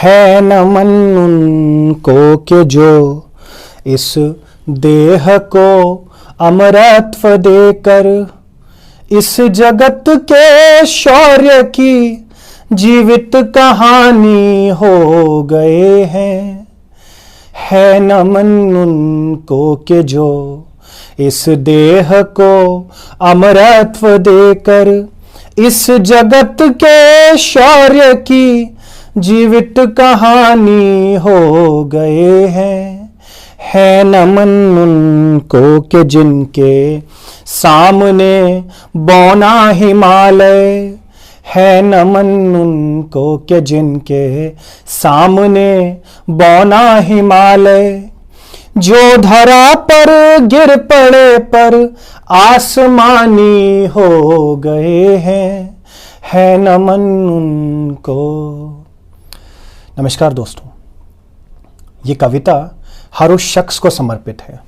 है न मन उनको कि जो इस देह को अमरत्व देकर इस जगत के शौर्य की जीवित कहानी हो गए हैं। है न मन उनको कि जो इस देह को अमरत्व देकर इस जगत के शौर्य की जीवित कहानी हो गए हैं। है न मन उनको कि जिनके सामने बौना हिमालय, है न मन उनको कि जिनके सामने बौना हिमालय, जो धरा पर गिर पड़े पर आसमानी हो गए हैं। है न मन उनको। नमस्कार दोस्तों, ये कविता हर उस शख्स को समर्पित है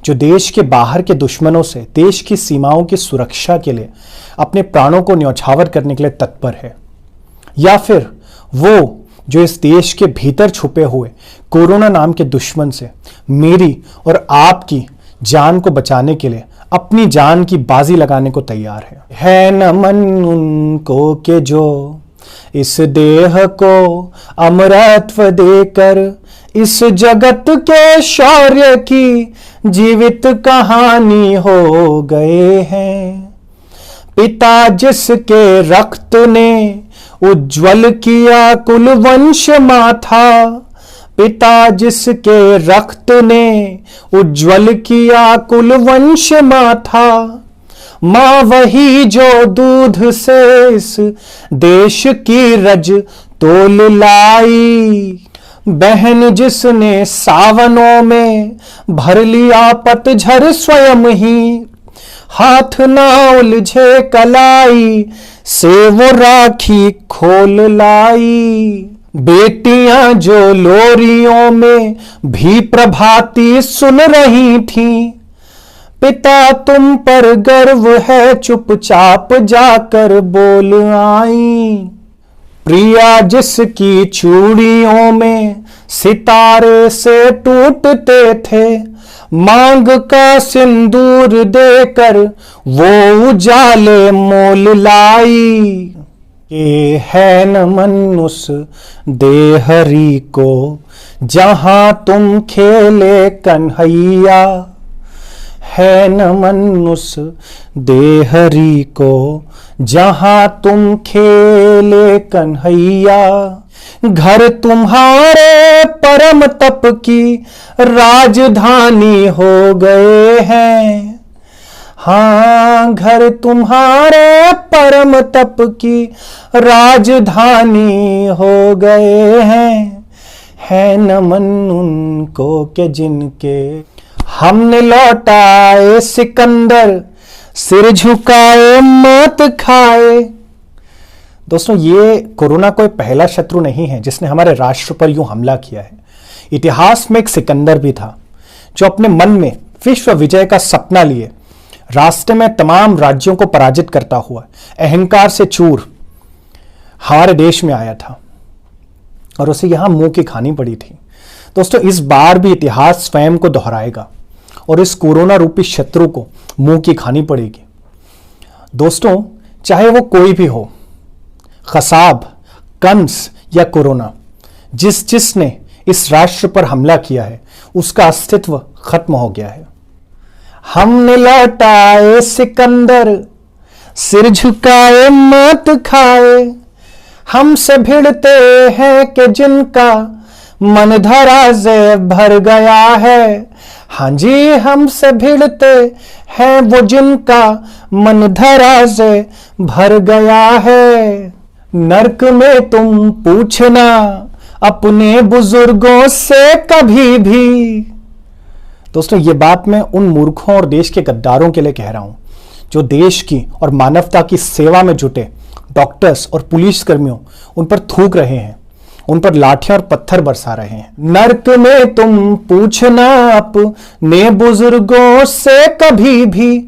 जो देश के बाहर के दुश्मनों से देश की सीमाओं की सुरक्षा के लिए अपने प्राणों को न्यौछावर करने के लिए तत्पर है, या फिर वो जो इस देश के भीतर छुपे हुए कोरोना नाम के दुश्मन से मेरी और आपकी जान को बचाने के लिए अपनी जान की बाजी लगाने को तैयार है। है न मन उनको कि जो इस देह को अमरत्व देकर इस जगत के शौर्य की जीवित कहानी हो गए हैं। पिता जिसके रक्त ने उज्ज्वल किया कुल वंश माथा, पिता जिसके रक्त ने उज्ज्वल किया कुल वंश माथा, माँ वही जो दूध से इस देश की रज तोल लाई, बहन जिसने सावनों में भर लिया पतझर स्वयं ही, हाथ ना उलझे कलाई से वो राखी खोल लाई। बेटियां जो लोरियों में भी प्रभाती सुन रही थीं, पिता तुम पर गर्व है चुपचाप जाकर बोल आई। प्रिया जिसकी चूड़ियों में सितारे से टूटते थे, मांग का सिंदूर देकर वो उजाले मोल लाई। ये है न मन उस देहरी को जहां तुम खेले कन्हैया, है न मन उस देहरी को जहां तुम खेले कन्हैया। घर तुम्हारे परम तप की राजधानी हो गए हैं। हाँ, घर तुम्हारे परम तप की राजधानी हो गए हैं। है न मन उनको कि जिनके हमने लौटाए सिकंदर, सिर झुकाए मत खाए। दोस्तों, ये कोरोना कोई पहला शत्रु नहीं है जिसने हमारे राष्ट्र पर यूं हमला किया है। इतिहास में एक सिकंदर भी था जो अपने मन में विश्व विजय का सपना लिए रास्ते में तमाम राज्यों को पराजित करता हुआ अहंकार से चूर हमारे देश में आया था और उसे यहां मुंह की खानी पड़ी थी। दोस्तों, इस बार भी इतिहास स्वयं को दोहराएगा और इस कोरोना रूपी शत्रु को मुंह की खानी पड़ेगी। दोस्तों, चाहे वो कोई भी हो, खसाब, कंस या कोरोना, जिसने इस राष्ट्र पर हमला किया है उसका अस्तित्व खत्म हो गया है। हमने लौटाए सिकंदर, सिर झुकाए मत खाए, हमसे भिड़ते हैं कि जिनका मन धरा से भर गया है। हाँ जी, हमसे भिड़ते हैं वो जिनका मन धरा से भर गया है। नर्क में तुम पूछना अपने बुजुर्गों से कभी भी। दोस्तों, ये बात मैं उन मूर्खों और देश के गद्दारों के लिए कह रहा हूं जो देश की और मानवता की सेवा में जुटे डॉक्टर्स और पुलिस कर्मियों उन पर थूक रहे हैं, उन पर लाठियां और पत्थर बरसा रहे हैं। नर्क में तुम पूछना अपने बुजुर्गों से कभी भी,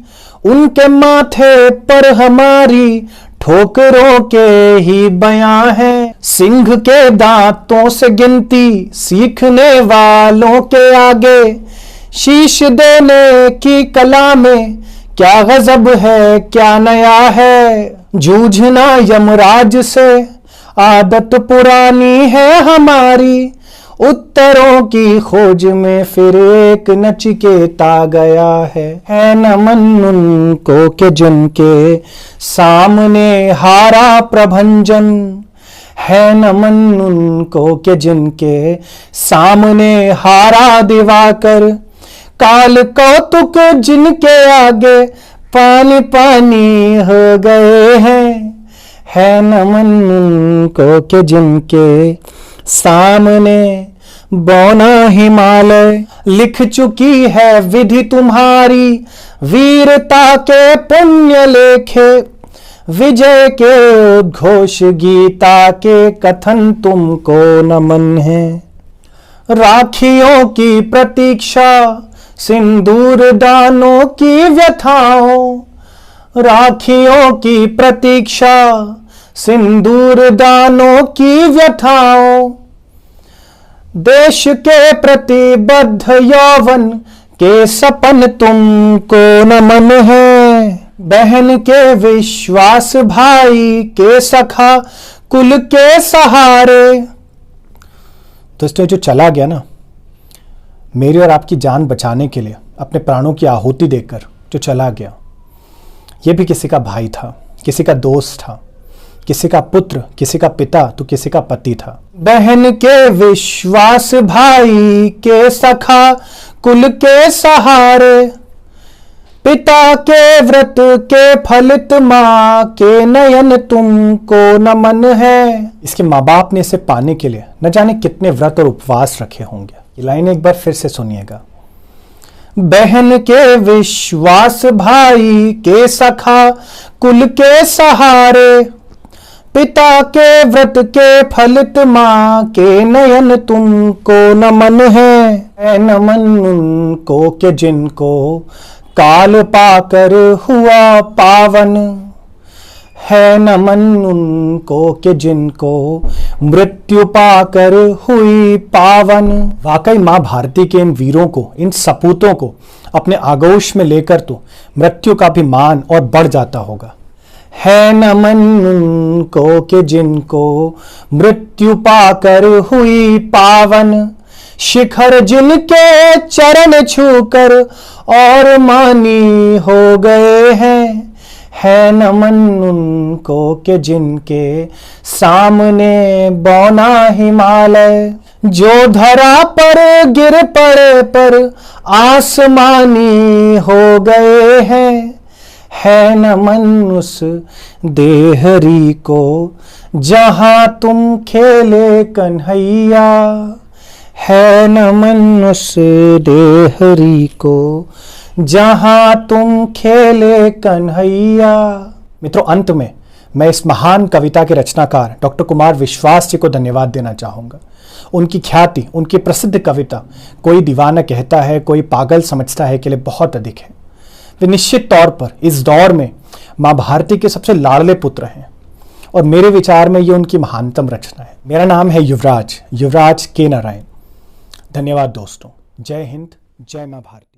उनके माथे पर हमारी ठोकरों के ही बयां हैं। सिंह के दांतों से गिनती सीखने वालों के आगे शीश देने की कला में क्या गजब है, क्या नया है। जूझना यमराज से आदत पुरानी है हमारी, उत्तरों की खोज में फिर एक नचिकेता गया है नमन उनको के जिनके सामने हारा प्रभंजन, है नमन उनको के जिनके सामने हारा दिवाकर, काल कौतुक जिनके आगे पानी पानी हो गए हैं, है नमन उनको के जिनके सामने बौना हिमालय। लिख चुकी है विधि तुम्हारी वीरता के पुण्य लेखे, विजय के उद्घोष गीता के कथन तुमको नमन है। राखियों की प्रतीक्षा सिंदूर दानों की व्यथाओं, राखियों की प्रतीक्षा सिंदूर दानों की व्यथाओं, देश के प्रतिबद्ध यौवन के सपन तुमको नमन है। बहन के विश्वास भाई के सखा कुल के सहारे। दोस्तों जो चला गया ना, मेरी और आपकी जान बचाने के लिए अपने प्राणों की आहुति देकर जो चला गया, ये भी किसी का भाई था, किसी का दोस्त था, किसी का पुत्र, किसी का पिता तो किसी का पति था। बहन के विश्वास भाई के सखा कुल के सहारे, पिता के व्रत के फलित माँ के नयन तुमको नमन है। इसके माँ बाप ने इसे पाने के लिए न जाने कितने व्रत और उपवास रखे होंगे। ये लाइन एक बार फिर से सुनिएगा। बहन के विश्वास भाई के सखा कुल के सहारे, पिता के व्रत के फलित माँ के नयन तुमको नमन है। नमन उनको के जिनको काल पाकर हुआ पावन, है नमन उनको के जिनको मृत्यु पाकर हुई पावन। वाकई माँ भारती के इन वीरों को, इन सपूतों को अपने आगोश में लेकर तो मृत्यु का भी मान और बढ़ जाता होगा। है नमन उनको के जिनको मृत्यु पाकर हुई पावन, शिखर जिनके चरण छूकर और मानी हो गए हैं। है नमन उनको के जिनके सामने बौना हिमालय, जो धरा पर गिर पड़े पर आसमानी हो गए हैं। है नमन उस देहरी को जहां तुम खेले कन्हैया, है नमन उस देहरी को जहां तुम खेले कन्हैया। मित्रों, अंत में मैं इस महान कविता के रचनाकार डॉक्टर कुमार विश्वास जी को धन्यवाद देना चाहूँगा। उनकी ख्याति, उनकी प्रसिद्ध कविता कोई दीवाना कहता है, कोई पागल समझता है के लिए बहुत अधिक है। वे निश्चित तौर पर इस दौर में माँ भारती के सबसे लाडले पुत्र हैं और मेरे विचार में ये उनकी महानतम रचना है। मेरा नाम है युवराज के नारायण। धन्यवाद दोस्तों। जय हिंद, जय माँ भारती।